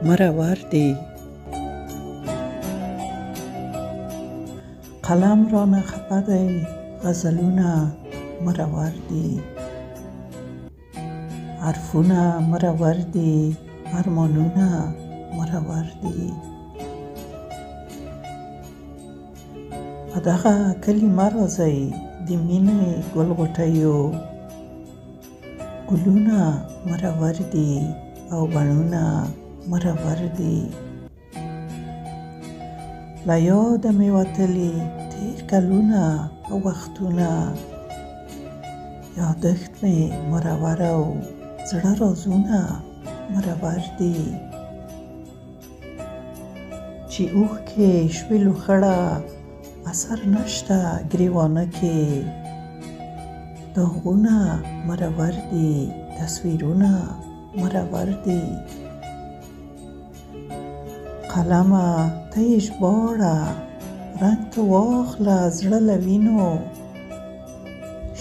مرا قلم را نخفده غزلونه مرا حرفونه مرا ارمانونه مرا په دغه کلي مه راځئ د مینې ګلغوټیو ګلونه مرور دي او بڼونه مرور دي. له یاده مې وتلي تېر کلونه او وختونه، یادښت مې مرور او زړه رازونه مرور دي. چې اوښکې شوې لوخړه اثر نشته ګریوانه کې، داغونه مرور دي تصویرونه مرور دي. قلمه ته یې ژباړه رنګ ته واخله زړه له وینو،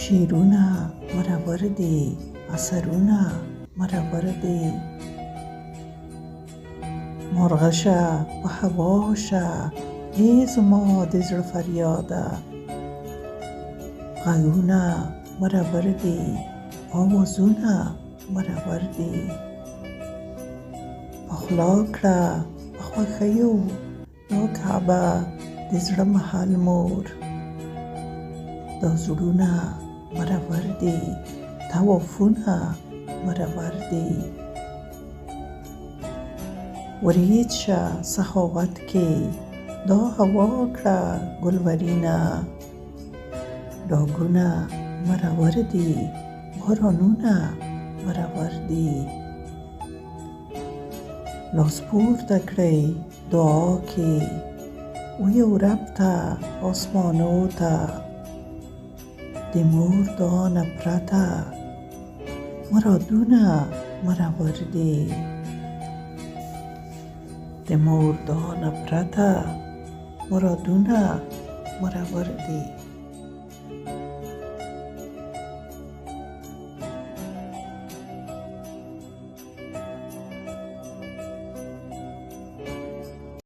شعرونه مرور دي اثرونه مرور دي. مرغه شه په هوا شه ای زما د زړه فریاده، غږونه مرور دي آوازونه مرور دي. پخلا کړه په خوښیو دا کعبه د زړه محل مور، دا زړونه مرور دي طوافونه مرور دي. ورید شه سخاوت کې دا هوا کړه ګلورینه، ډاګونه مرور دي بارانونه مرور دي. لاس پورته کړئ دعا کې ویو رب ته آسمانو ته، د مور دعا نه پرته مرادونه مرور دي. د مور دعا نه پرته مرادونه مرور دي.